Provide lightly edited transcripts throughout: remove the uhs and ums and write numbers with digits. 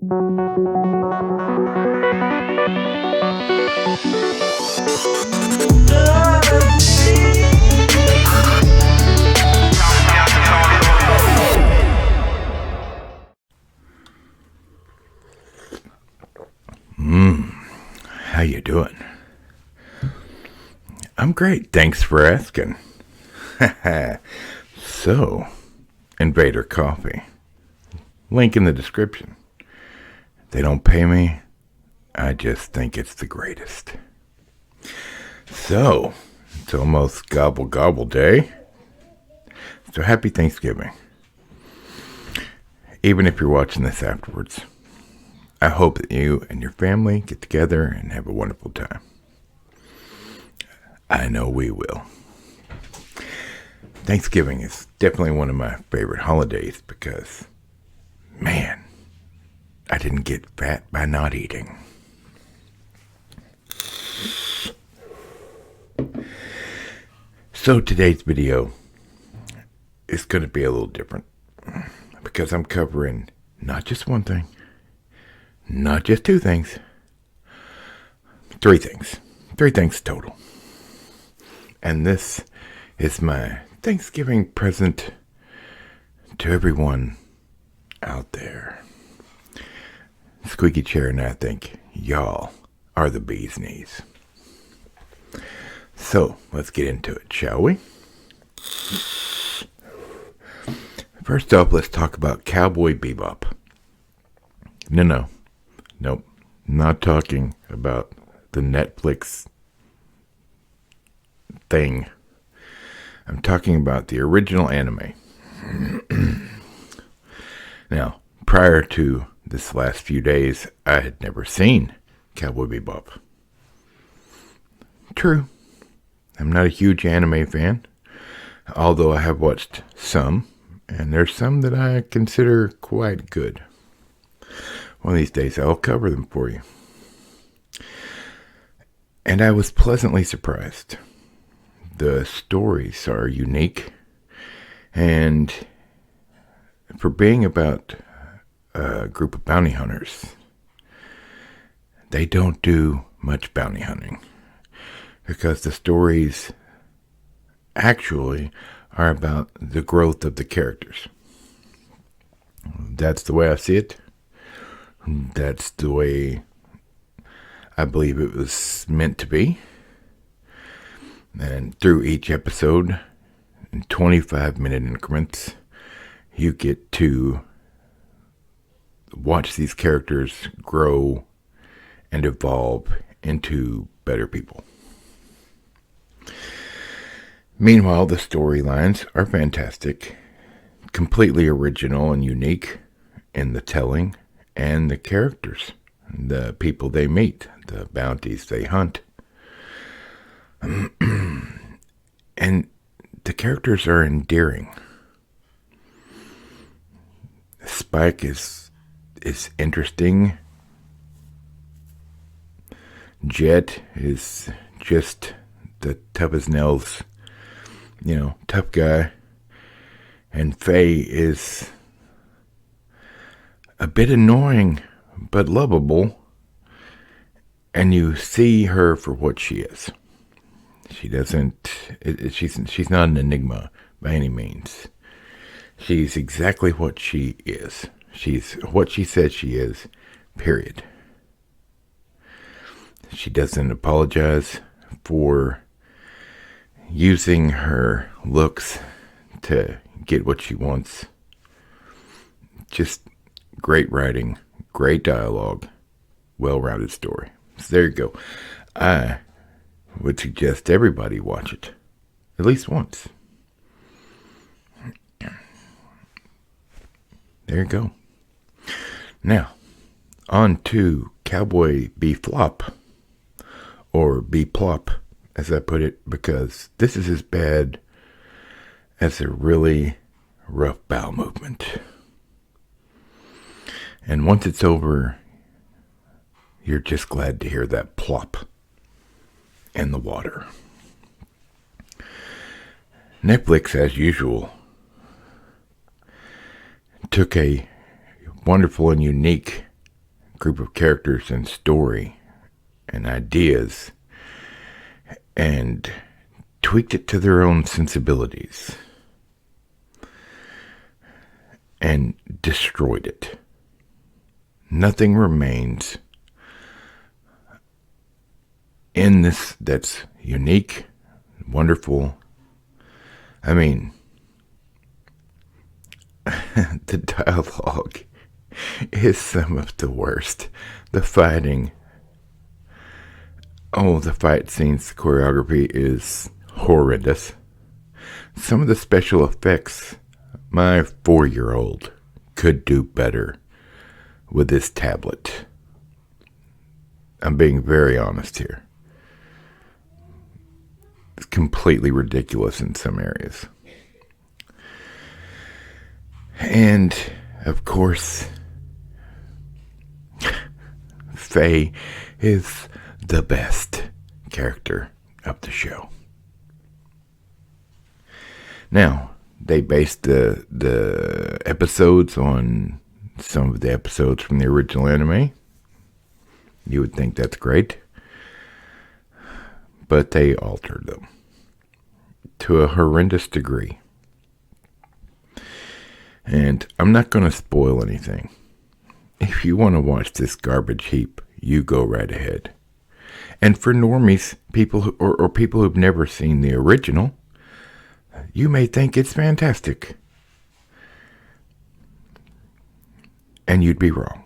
How you doing? I'm great, thanks for asking. So, Invader Coffee. Link in the description. They don't pay me. I just think it's the greatest. So, it's almost gobble gobble day. So happy Thanksgiving. Even if you're watching this afterwards. I hope that you and your family get together and have a wonderful time. I know we will. Thanksgiving is definitely one of my favorite holidays because, man, I didn't get fat by not eating. So today's video is going to be a little different because I'm covering not just one thing, not just two things, three things. Three things total. And this is my Thanksgiving present to everyone out there. Squeaky Chair and I think y'all are the bee's knees. So, let's get into it, shall we? First off, let's talk about Cowboy Bebop. Nope, not talking about the Netflix thing. I'm talking about the original anime. Now, prior to this last few days, I had never seen Cowboy Bebop. True, I'm not a huge anime fan, although I have watched some, and there's some that I consider quite good. One of these days, I'll cover them for you. And I was pleasantly surprised. The stories are unique, and for being about a group of bounty hunters, they don't do much bounty hunting because the stories actually are about the growth of the characters. That's the way I see it. That's the way I believe it was meant to be. And through each episode, in 25-minute increments, you get to watch these characters grow and evolve into better people. Meanwhile, the storylines are fantastic, completely original and unique in the telling and the characters, the people they meet, the bounties they hunt. And the characters are endearing. Spike is interesting. Jet is just the tough as nails, tough guy. And Faye is a bit annoying, but lovable. And you see her for what she is. She doesn't, she's not an enigma by any means. She's exactly what she is. She's what she says she is, period. She doesn't apologize for using her looks to get what she wants. Just great writing, great dialogue, well-rounded story. So there you go. I would suggest everybody watch it at least once. There you go. Now, on to Cowboy Beplop, or Beplop, as I put it, because this is as bad as a really rough bowel movement. And once it's over, you're just glad to hear that plop in the water. Netflix, as usual, took a wonderful and unique group of characters and story and ideas and tweaked it to their own sensibilities and destroyed it. Nothing remains in this that's unique, wonderful. I mean, the dialogue is some of the worst. The fighting. Oh, the fight scenes, the choreography is horrendous. Some of the special effects, my 4-year-old could do better with this tablet. I'm being very honest here. It's completely ridiculous in some areas. And, of course, Faye is the best character of the show. Now, they based the episodes on some of the episodes from the original anime. You would think that's great. But they altered them to a horrendous degree. And I'm not going to spoil anything. If you want to watch this garbage heap, you go right ahead. And for normies, people or people who've never seen the original, you may think it's fantastic. And you'd be wrong.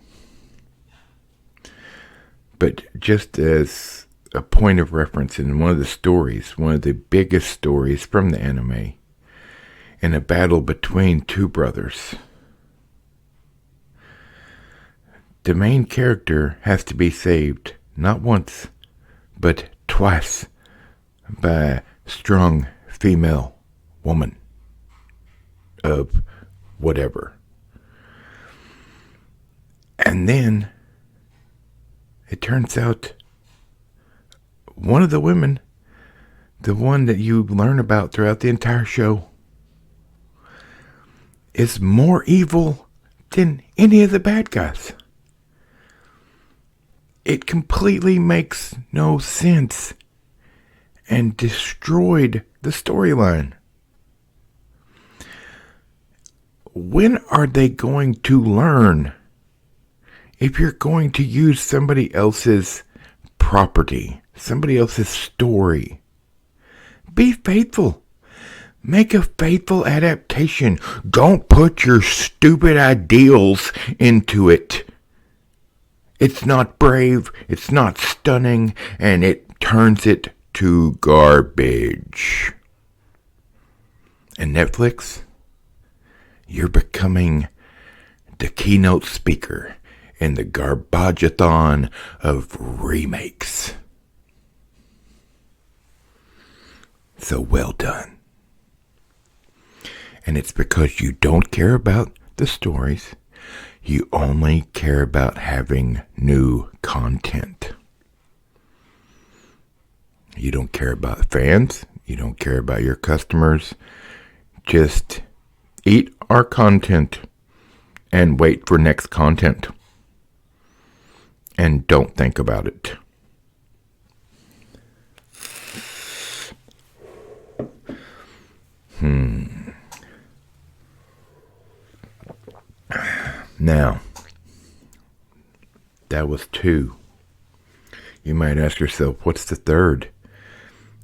But just as a point of reference in one of the stories, one of the biggest stories from the anime, in a battle between two brothers, the main character has to be saved not once, but twice by a strong female woman of whatever. And then it turns out one of the women, the one that you learn about throughout the entire show, is more evil than any of the bad guys. It completely makes no sense and destroyed the storyline. When are they going to learn? If you're going to use somebody else's property, somebody else's story, be faithful. Make a faithful adaptation. Don't put your stupid ideals into it. It's not brave, it's not stunning, and it turns it to garbage. And Netflix, you're becoming the keynote speaker in the garbageathon of remakes. So well done. And it's because you don't care about the stories. You only care about having new content. You don't care about fans. You don't care about your customers. Just eat our content and wait for next content. And don't think about it. Now, that was 2. You might ask yourself, what's the 3rd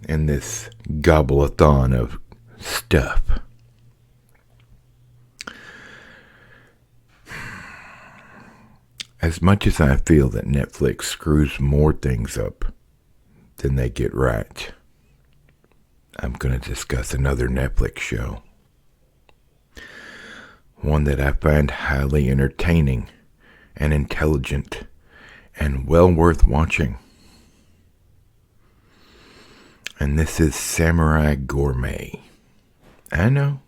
in this gobble-a-thon of stuff? As much as I feel that Netflix screws more things up than they get right, I'm going to discuss another Netflix show. One that I find highly entertaining and intelligent and well worth watching. And this is Samurai Gourmet. I know,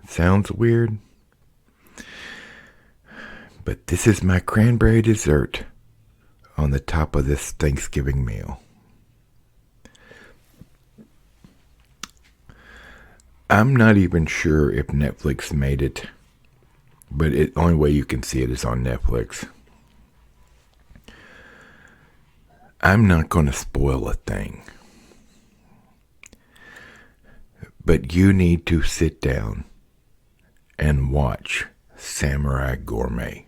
sounds weird, but this is my cranberry dessert on the top of this Thanksgiving meal. I'm not even sure if Netflix made it, but the only way you can see it is on Netflix. I'm not going to spoil a thing, but you need to sit down and watch Samurai Gourmet.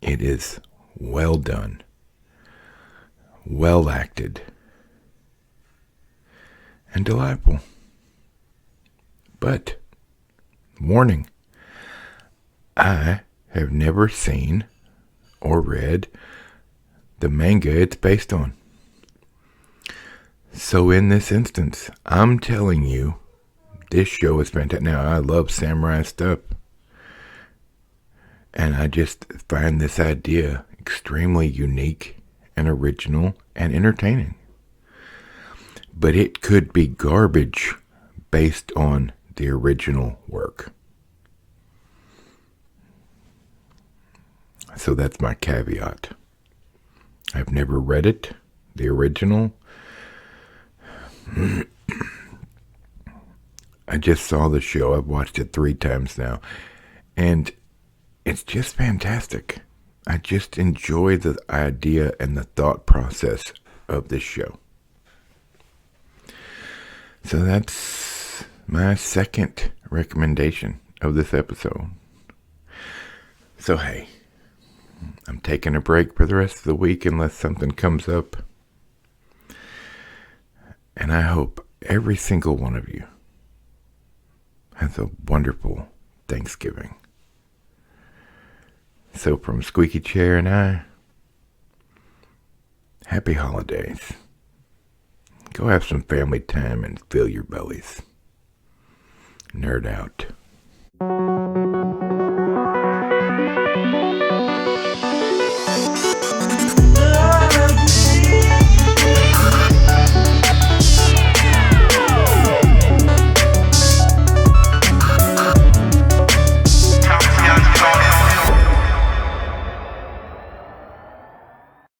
It is well done, well acted, and delightful. But, warning, I have never seen or read the manga it's based on. So in this instance, I'm telling you, this show is fantastic. Now, I love samurai stuff, and I just find this idea extremely unique and original and entertaining. But it could be garbage based on the original work. So that's my caveat. I've never read it, the original. I just saw the show. I've watched it 3 times now. And it's just fantastic. I just enjoy the idea and the thought process of this show. So that's my second recommendation of this episode. So hey, I'm taking a break for the rest of the week unless something comes up. And I hope every single one of you has a wonderful Thanksgiving. So from Squeaky Chair and I, happy holidays. Go have some family time and fill your bellies. Nerd out.